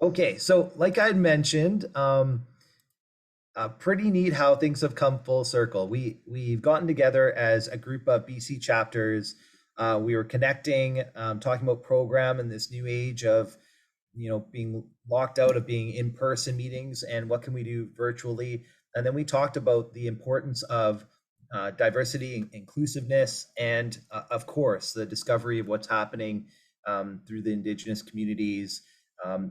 Okay, so like I had mentioned, pretty neat how things have come full circle. We've gotten together as a group of BC chapters. We were connecting, talking about program in this new age of, being locked out of being in-person meetings and what can we do virtually. And then we talked about the importance of diversity, inclusiveness, and of course, the discovery of what's happening through the Indigenous communities,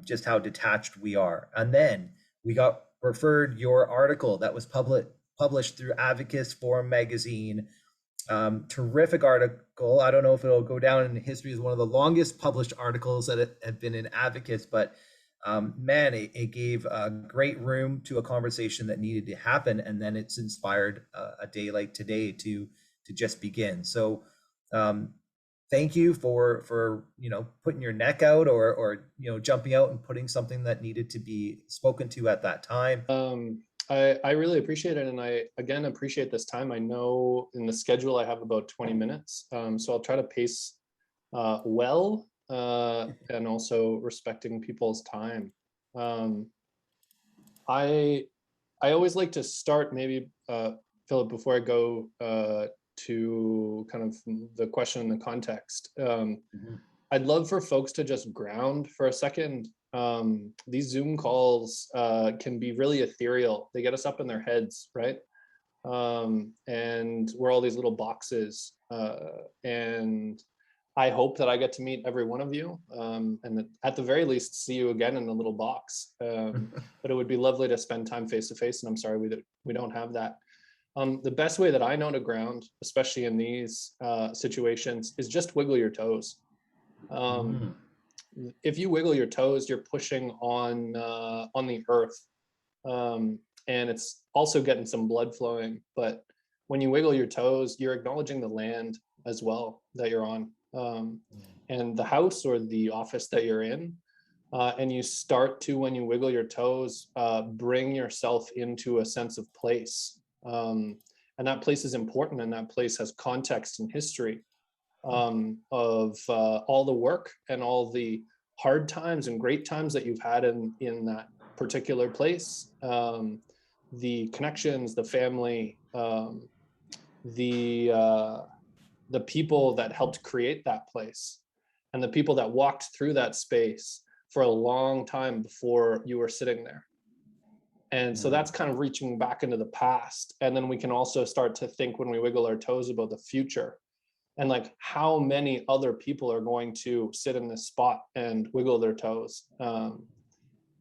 just how detached we are. And then we got referred your article that was published through Advocates Forum magazine. Terrific article. I don't know if it'll go down in history as one of the longest published articles that have been in Advocates, but man, it gave a great room to a conversation that needed to happen, and then it's inspired a day like today to just begin. So, um, thank you for putting your neck out, or jumping out and putting something that needed to be spoken to at that time. I really appreciate it. And I, again, appreciate this time. I know in the schedule I have about 20 minutes. So I'll try to pace well and also respecting people's time. Um, I, I always like to start maybe, Philip, before I go to kind of the question and the context. Mhm. I'd love for folks to just ground for a second. These Zoom calls can be really ethereal. They get us up in their heads, right? And we're all these little boxes. And I hope that I get to meet every one of you, and that at the very least see you again in the little box. But it would be lovely to spend time face to face, and I'm sorry we don't have that. The best way that I know to ground, especially in these situations, is just wiggle your toes. Um, Mhm. if you wiggle your toes, you're pushing on the earth, and it's also getting some blood flowing. But when you wiggle your toes, you're acknowledging the land as well that you're on, and the house or the office that you're in. And you start to, when you wiggle your toes, bring yourself into a sense of place. And that place is important, and that place has context and history of all the work and all the hard times and great times that you've had in that particular place, the connections, the family, the uh, the people that helped create that place, and the people that walked through that space for a long time before you were sitting there. And so Mhm. that's kind of reaching back into the past. And then we can also start to think, when we wiggle our toes, about the future, and like how many other people are going to sit in this spot and wiggle their toes.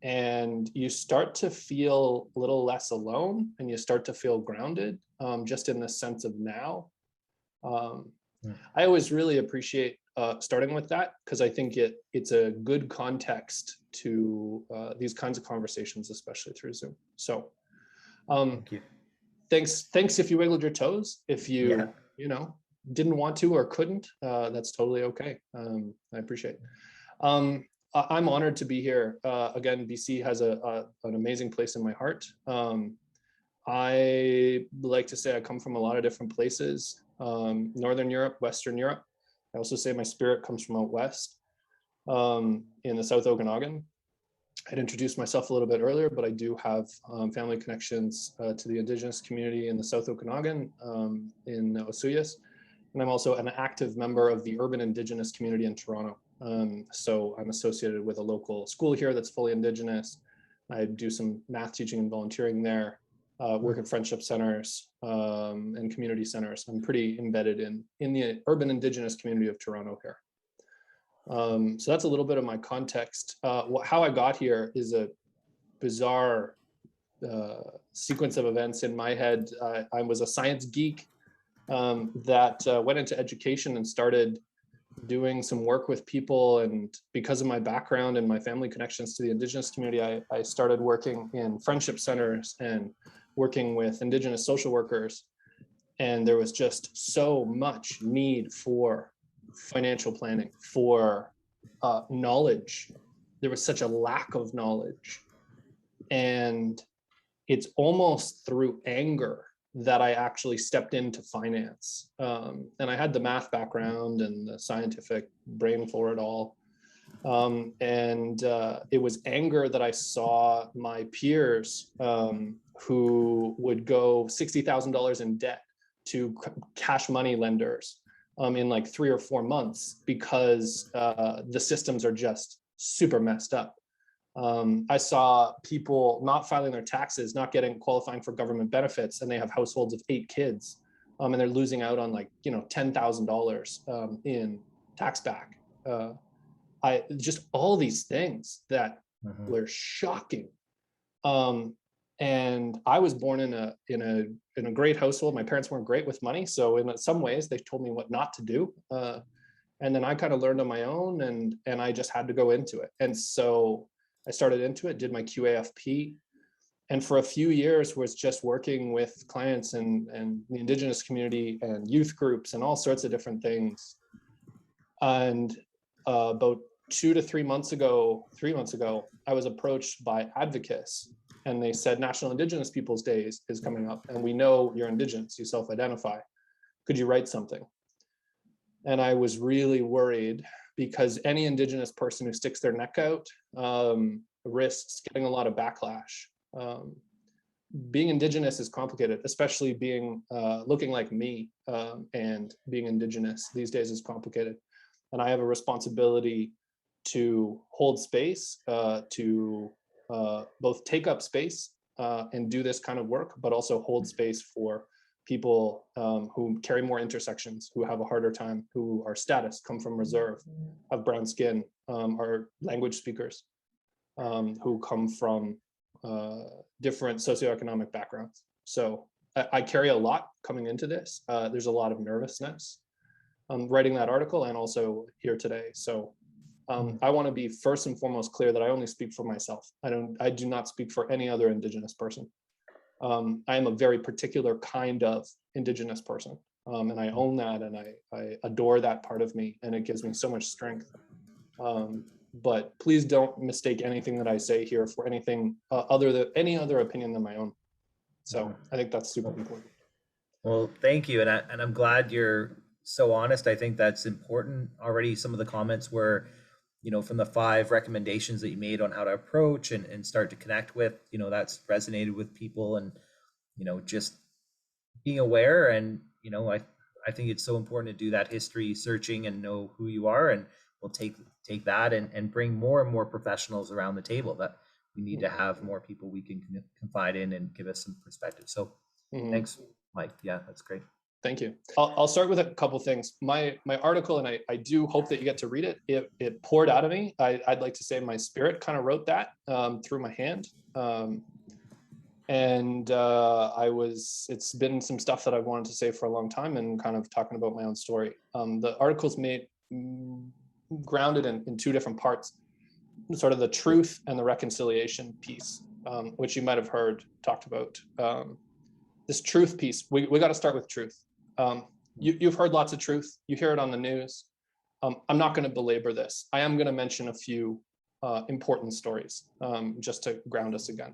And you start to feel a little less alone, and you start to feel grounded, just in the sense of now. um, I always really appreciate starting with that, because I think it's a good context to these kinds of conversations, especially through Zoom. So um, Thank you. thanks if you wiggled your toes. If Yeah. you know didn't want to or couldn't, that's totally okay. I appreciate it. I'm honored to be here again. BC has an amazing place in my heart. I like to say I come from a lot of different places: Northern Europe, Western Europe. I also say my spirit comes from out west, in the South Okanagan. I'd introduced myself a little bit earlier, but I do have family connections to the Indigenous community in the South Okanagan, in Osuyas. And I'm also an active member of the urban Indigenous community in Toronto. So I'm associated with a local school here that's fully Indigenous. I do some math teaching and volunteering there, work in friendship centers, and community centers. I'm pretty embedded in the urban Indigenous community of Toronto here. So that's a little bit of my context. How I got here is a bizarre sequence of events in my head. I was a science geek that went into education and started doing some work with people. And because of my background and my family connections to the Indigenous community, I started working in friendship centers and working with Indigenous social workers. And there was just so much need for financial planning, for knowledge. There was such a lack of knowledge. And it's almost through anger that I actually stepped into finance. And I had the math background and the scientific brain for it all. It was anger that I saw my peers who would go $60,000 in debt to cash money lenders in like 3 or 4 months because the systems are just super messed up. I saw people not filing their taxes, not qualifying for government benefits, and they have households of 8 kids, and they're losing out on like, you know, $10,000 in tax back. I just all these things that were shocking. And I was born in a great household. My parents weren't great with money, so in some ways they told me what not to do. And then I kind of learned on my own, and I just had to go into it. And so I started into it, did my QAFP, and for a few years was just working with clients and the Indigenous community and youth groups and all sorts of different things. And about 2 to 3 months ago, I was approached by advocates, and they said National Indigenous Peoples Days is coming up, and we know you're Indigenous, you self-identify. Could you write something? And I was really worried because any Indigenous person who sticks their neck out risks getting a lot of backlash. Being Indigenous is complicated, especially being looking like me and being Indigenous these days is complicated. And I have a responsibility to hold space, to both take up space and do this kind of work, but also hold space for people who carry more intersections, who have a harder time, who are status, come from reserve, have brown skin, are language speakers, who come from different socioeconomic backgrounds. So I carry a lot coming into this. There's a lot of nervousness writing that article and also here today. So I want to be first and foremost clear that I only speak for myself. I do not speak for any other Indigenous person. I am a very particular kind of Indigenous person, and I own that, and I adore that part of me, and it gives me so much strength. But please don't mistake anything that I say here for anything any other opinion than my own. So I think that's super important. Well, thank you, and I'm glad you're so honest. I think that's important. Already, some of the comments were, you know, from the 5 recommendations that you made on how to approach and start to connect with, you know, that's resonated with people, and, you know, just being aware. And, you know, I think it's so important to do that history searching and know who you are, and we'll take that and bring more and more professionals around the table. That we need to have more people we can confide in and give us some perspective. So thanks, Mike. Yeah, that's great. Thank you. I'll start with a couple things. My article, and I do hope that you get to read it. It poured out of me. I'd like to say my spirit kind of wrote that through my hand. It's been some stuff that I've wanted to say for a long time, and kind of talking about my own story. The article's grounded in 2 different parts, sort of the truth and the reconciliation piece, which you might have heard talked about. This truth piece, we got to start with truth. You've heard lots of truth. You hear it on the news. I'm not going to belabor this. I am going to mention a few important stories just to ground us again.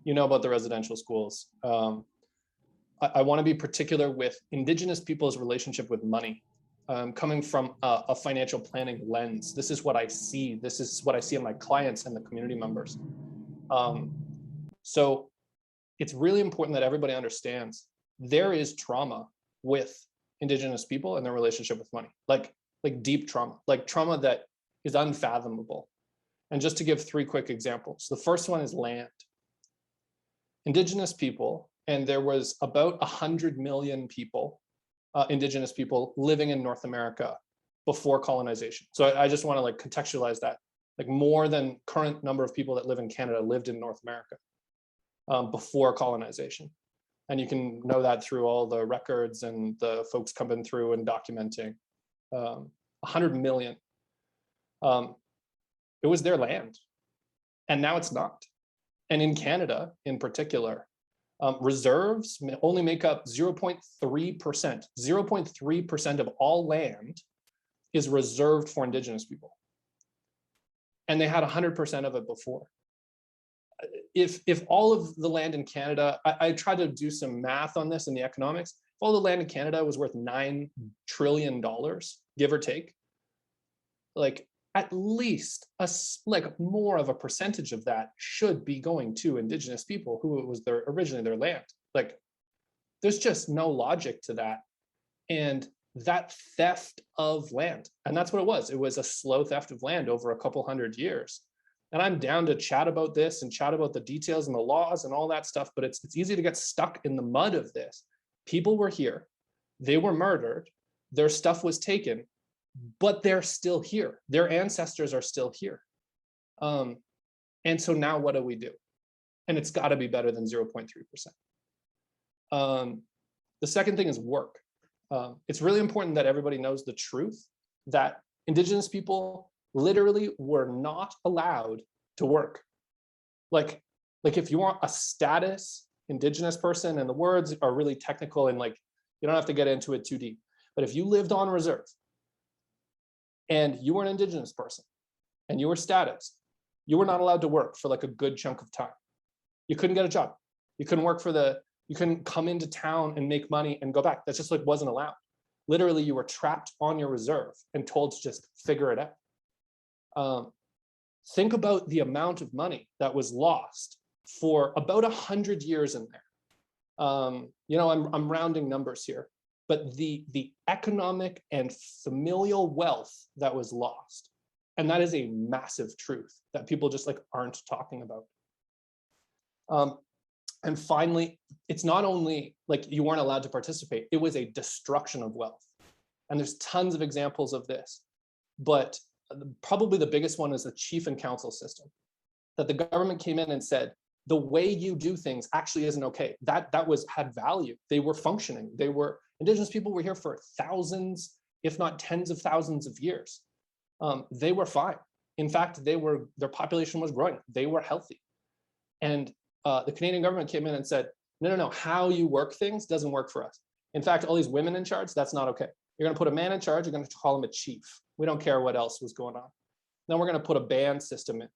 You know about the residential schools. I want to be particular with Indigenous people's relationship with money, coming from a financial planning lens. This is what I see. This is what I see in my clients and the community members. So it's really important that everybody understands there is trauma with Indigenous people and their relationship with money, like deep trauma, like trauma that is unfathomable. And just to give 3 quick examples. The first one is land. Indigenous people, and there was about 100 million people, Indigenous people living in North America before colonization. So I just want to like contextualize that, like more than current number of people that live in Canada lived in North America before colonization. And you can know that through all the records and the folks coming through and documenting. 100 million. It was their land, and now it's not. And in Canada, in particular, reserves only make up 0.3%. 0.3% of all land is reserved for Indigenous people. And they had 100% of it before. If all of the land in Canada, I tried to do some math on this in the economics, if all the land in Canada was worth $9 trillion, give or take, like at least like more of a percentage of that should be going to Indigenous people who it was originally their land. Like, there's just no logic to that. And that theft of land, and that's what it was a slow theft of land over a couple hundred years. And I'm down to chat about this and chat about the details and the laws and all that stuff, but it's easy to get stuck in the mud of this. People were here, they were murdered, their stuff was taken, but they're still here. Their ancestors are still here. And so now what do we do? And it's got to be better than 0.3%. The second thing is work. It's really important that everybody knows the truth that Indigenous people literally were not allowed to work. Like if you want a status Indigenous person, and the words are really technical and like, you don't have to get into it too deep, but if you lived on reserve and you were an Indigenous person and you were status, you were not allowed to work for like a good chunk of time. You couldn't get a job. You couldn't work you couldn't come into town and make money and go back. That just like wasn't allowed. Literally, you were trapped on your reserve and told to just figure it out. Think about the amount of money that was lost for about 100 years in there. You know, I'm rounding numbers here, but the economic and familial wealth that was lost, and that is a massive truth that people just like aren't talking about. And finally, it's not only like you weren't allowed to participate, it was a destruction of wealth. And there's tons of examples of this, but probably the biggest one is the chief and council system, that the government came in and said, the way you do things actually isn't okay. That had value. They were functioning. Indigenous people were here for thousands, if not tens of thousands of years. They were fine. In fact, their population was growing. They were healthy. And the Canadian government came in and said, no, how you work things doesn't work for us. In fact, all these women in charge, that's not okay. You're going to put a man in charge, you're going to call him a chief. We don't care what else was going on. Then we're going to put a band system in.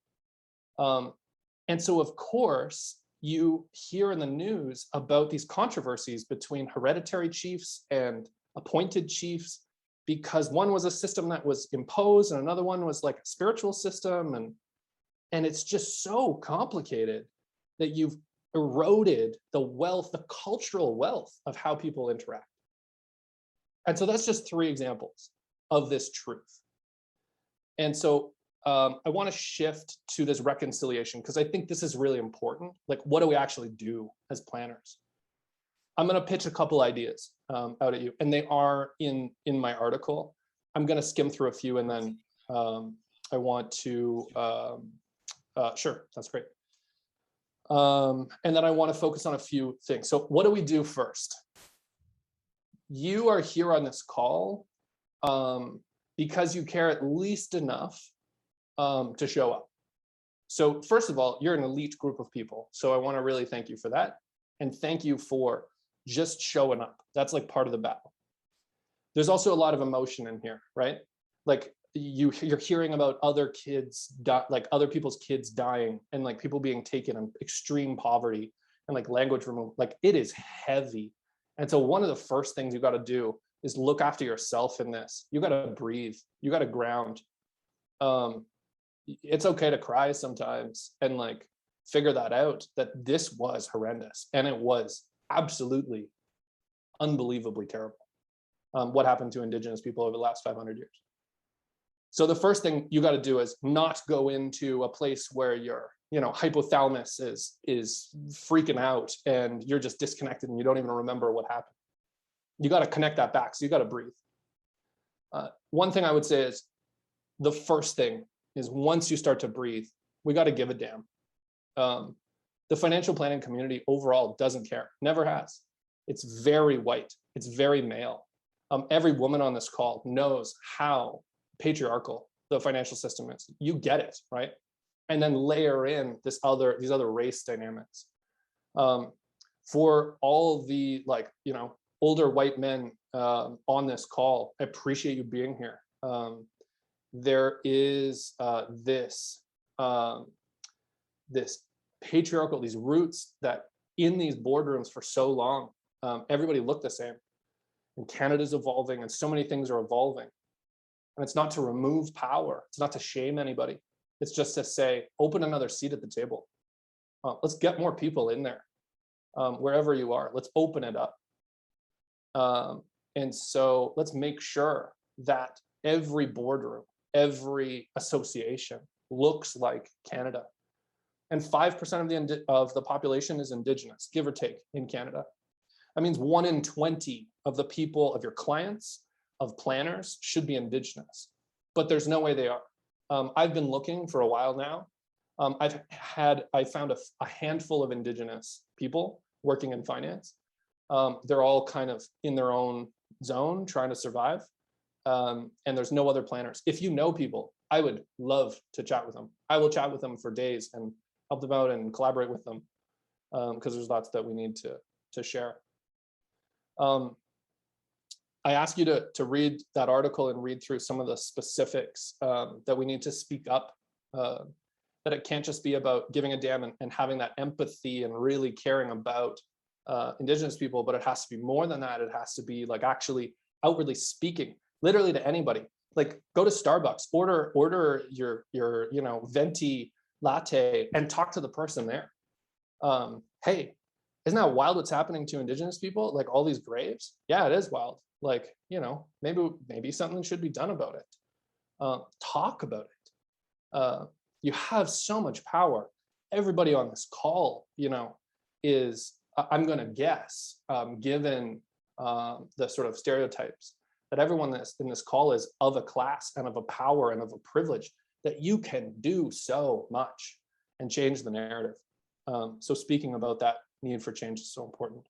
And so, of course, you hear in the news about these controversies between hereditary chiefs and appointed chiefs, because one was a system that was imposed and another one was like a spiritual system. And it's just so complicated that you've eroded the wealth, the cultural wealth of how people interact. And so that's just 3 examples of this truth. And so I want to shift to this reconciliation, because I think this is really important. Like, what do we actually do as planners? I'm going to pitch a couple ideas out at you, and they are in my article. I'm going to skim through a few, and then I want to, sure, that's great. And then I want to focus on a few things. So what do we do first? You are here on this call because you care at least enough to show up. So first of all, you're an elite group of people. So I want to really thank you for that. And thank you for just showing up. That's like part of the battle. There's also a lot of emotion in here, right? Like you're hearing about other kids, like other people's kids dying, and like people being taken in extreme poverty and like language removal. Like, it is heavy. And so one of the first things you got to do is look after yourself in this. You got to breathe. You got to ground. It's okay to cry sometimes and like figure that out, that this was horrendous. And it was absolutely unbelievably terrible. What happened to Indigenous people over the last 500 years. So the first thing you got to do is not go into a place where your hypothalamus is freaking out and you're just disconnected and you don't even remember what happened. You got to connect that back. So you got to breathe. One thing I would say is the first thing is, once you start to breathe, we got to give a damn. The financial planning community overall doesn't care, never has. It's very white. It's very male. Every woman on this call knows how patriarchal the financial system is. You get it, right? And then layer in these other race dynamics. For all the older white men on this call, I appreciate you being here. There is this patriarchal, these roots that in these boardrooms for so long, everybody looked the same. And Canada's evolving, and so many things are evolving. And it's not to remove power. It's not to shame anybody. It's just to say, open another seat at the table. Let's get more people in there, wherever you are. Let's open it up. And so let's make sure that every boardroom, every association looks like Canada. And 5% of the population is Indigenous, give or take, in Canada. That means 1 in 20 of the people, of your clients, of planners, should be Indigenous. But there's no way they are. I've been looking for a while now. I found a handful of Indigenous people working in finance. They're all kind of in their own zone trying to survive. And there's no other planners. If you know people, I would love to chat with them. I will chat with them for days and help them out and collaborate with them, because there's lots that we need to share. I ask you to read that article and read through some of the specifics that we need to speak up, that it can't just be about giving a damn and having that empathy and really caring about Indigenous people, but it has to be more than that. It has to be like actually outwardly speaking, literally to anybody. Like go to Starbucks, order your venti latte and talk to the person there. Hey, isn't that wild what's happening to Indigenous people? Like all these graves? Yeah, it is wild. Like, maybe something should be done about it. Talk about it. You have so much power. Everybody on this call, is, I'm going to guess, given the sort of stereotypes, that everyone that's in this call is of a class and of a power and of a privilege, that you can do so much and change the narrative. So speaking about that need for change is so important.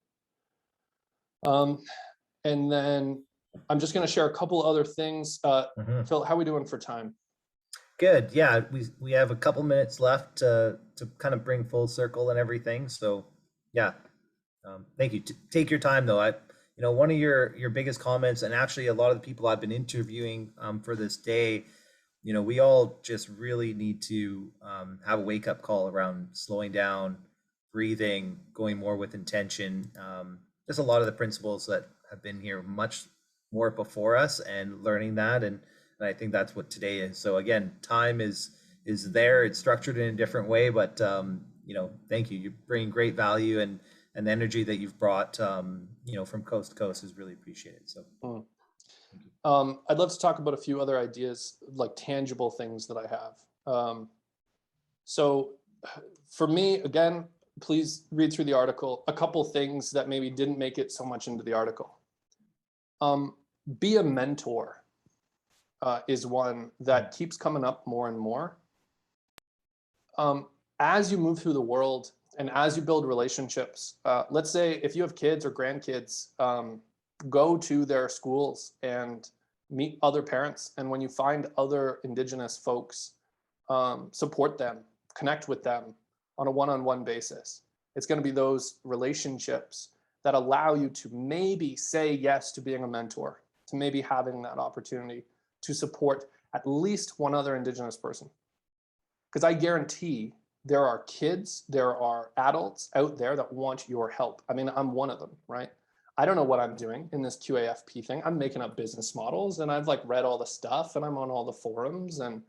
And then I'm just going to share a couple other things. Phil, how are we doing for time? Good. Yeah, we have a couple minutes left to kind of bring full circle and everything. So yeah, thank you. Take your time though. One of your biggest comments, and actually a lot of the people I've been interviewing for this day, we all just really need to have a wake up call around slowing down, breathing, going more with intention. Just a lot of the principles that have been here much more before us, and learning that, and I think that's what today is. So again, time is there. It's structured in a different way, but thank you. You're bringing great value, and the energy that you've brought, from coast to coast is really appreciated. So. I'd love to talk about a few other ideas, like tangible things that I have. So for me, again, please read through the article. A couple things that maybe didn't make it so much into the article. Be a mentor is one that keeps coming up more and more. As you move through the world and as you build relationships, let's say if you have kids or grandkids, go to their schools and meet other parents. And when you find other Indigenous folks, support them, connect with them on a one-on-one basis. It's going to be those relationships that allow you to maybe say yes to being a mentor, to maybe having that opportunity to support at least one other Indigenous person. Because I guarantee there are kids, there are adults out there that want your help. I mean, I'm one of them, right? I don't know what I'm doing in this QAFP thing. I'm making up business models, and I've read all the stuff, and I'm on all the forums, and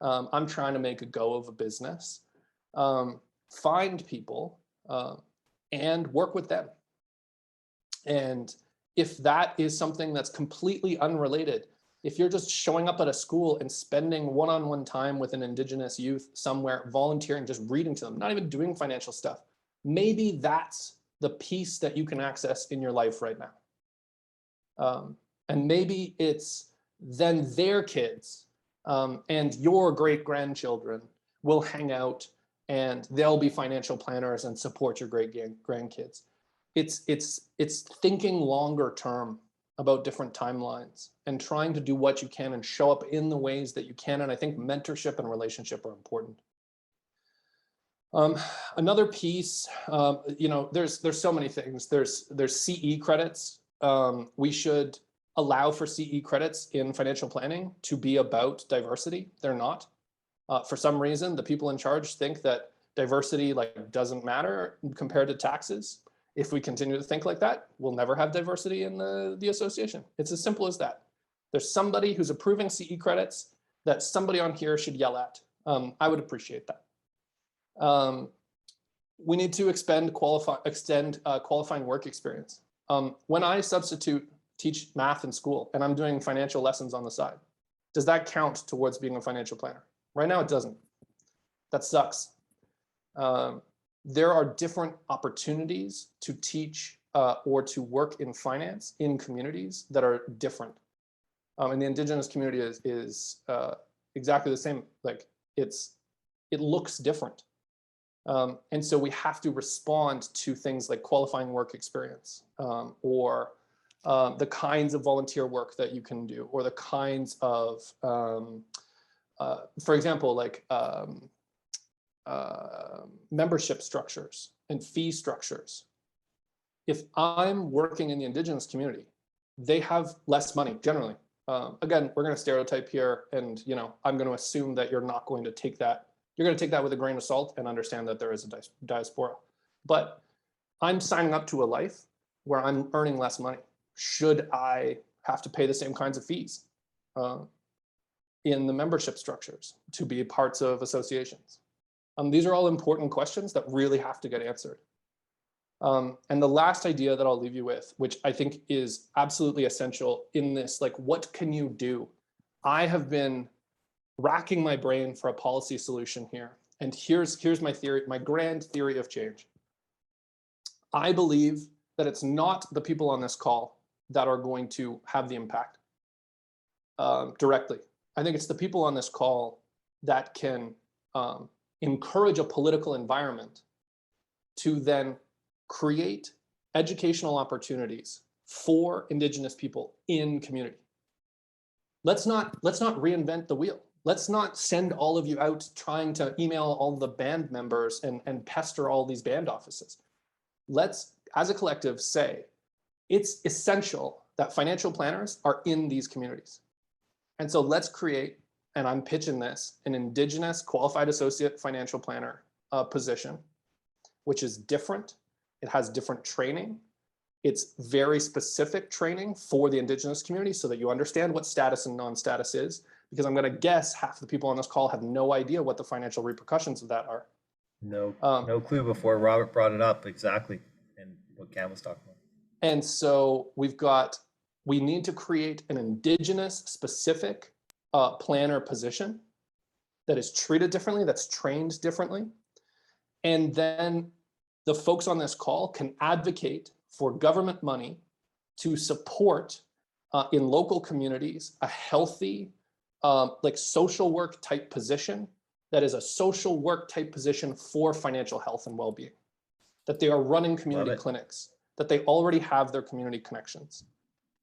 I'm trying to make a go of a business. Find people and work with them. And if that is something that's completely unrelated, if you're just showing up at a school and spending one-on-one time with an Indigenous youth somewhere, volunteering, just reading to them, not even doing financial stuff, maybe that's the piece that you can access in your life right now. And maybe it's then their kids and your great-grandchildren will hang out, and they'll be financial planners and support your great-grandkids. It's thinking longer term about different timelines and trying to do what you can and show up in the ways that you can. And I think mentorship and relationship are important. Another piece, there's so many things. There's CE credits. We should allow for CE credits in financial planning to be about diversity. They're not. For some reason, the people in charge think that diversity doesn't matter compared to taxes. If we continue to think like that, we'll never have diversity in the association. It's as simple as that. there's somebody who's approving CE credits that somebody on here should yell at. I would appreciate that. We need to extend qualifying work experience. When I teach math in school and I'm doing financial lessons on the side, does that count towards being a financial planner? Right now, it doesn't. That sucks. There are different opportunities to teach or to work in finance in communities that are different. And the Indigenous community is exactly the same. Like it looks different. And so we have to respond to things like qualifying work experience or the kinds of volunteer work that you can do, or the kinds of, for example, like membership structures and fee structures. If I'm working in the Indigenous community, they have less money generally. Again, we're going to stereotype here, and I'm going to assume that you're not going to take that. You're going to take that with a grain of salt and understand that there is a diaspora. But I'm signing up to a life where I'm earning less money. Should I have to pay the same kinds of fees in the membership structures to be parts of associations? These are all important questions that really have to get answered. And the last idea that I'll leave you with, which I think is absolutely essential in this, like, what can you do? I have been racking my brain for a policy solution here. And here's my theory, my grand theory of change. I believe that it's not the people on this call that are going to have the impact directly. I think it's the people on this call that can encourage a political environment to then create educational opportunities for Indigenous people in community. Let's not reinvent the wheel. Let's not send all of you out trying to email all the band members and pester all these band offices. Let's, as a collective, say it's essential that financial planners are in these communities. And so let's create, and I'm pitching this, an Indigenous qualified associate financial planner position, which is different. It has different training. It's very specific training for the Indigenous community so that you understand what status and non-status is, because I'm going to guess half the people on this call have no idea what the financial repercussions of that are. No clue before Robert brought it up exactly, and what Cam was talking about. And so we need to create an Indigenous specific planner position that is treated differently, that's trained differently. And then the folks on this call can advocate for government money to support in local communities a healthy, like social work type position that is a social work type position for financial health and well-being, that they are running community clinics, that they already have their community connections.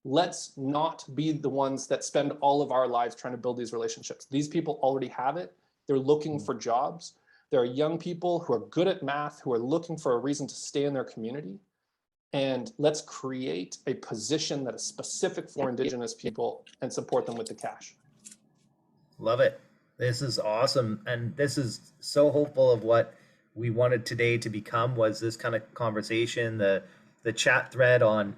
Let's not be the ones that spend all of our lives trying to build these relationships. These people already have it. They're looking for jobs. There are young people who are good at math, who are looking for a reason to stay in their community. And let's create a position that is specific for Indigenous people and support them with the cash. Love it. This is awesome. And this is so hopeful of what we wanted today to become, was this kind of conversation, the chat thread on,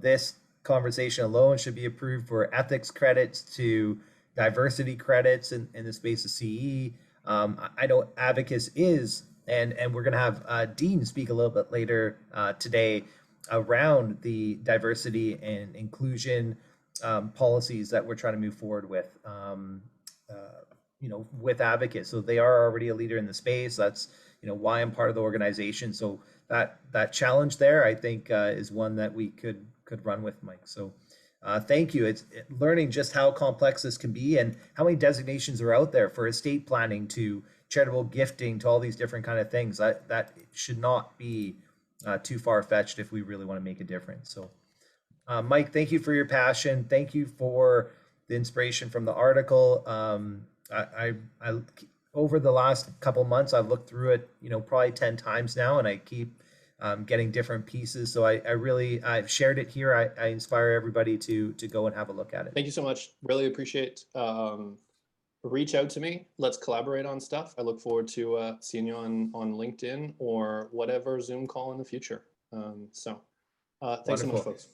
this conversation alone should be approved for ethics credits to diversity credits in the space of CE. I know Advocates is, and we're going to have Dean speak a little bit later today around the diversity and inclusion policies that we're trying to move forward with, with Advocates. So they are already a leader in the space. That's, why I'm part of the organization. So that challenge there, I think, is one that we could run with, Mike. So thank you. It's learning just how complex this can be and how many designations are out there, for estate planning to charitable gifting to all these different kind of things. That should not be too far-fetched if we really want to make a difference. So Mike, thank you for your passion. Thank you for the inspiration from the article. I over the last couple months, I've looked through it, probably 10 times now, and I keep getting different pieces. So I've shared it here. I inspire everybody to go and have a look at it. Thank you so much. Really appreciate. Reach out to me. Let's collaborate on stuff. I look forward to seeing you on LinkedIn or whatever Zoom call in the future. Thanks so much, folks.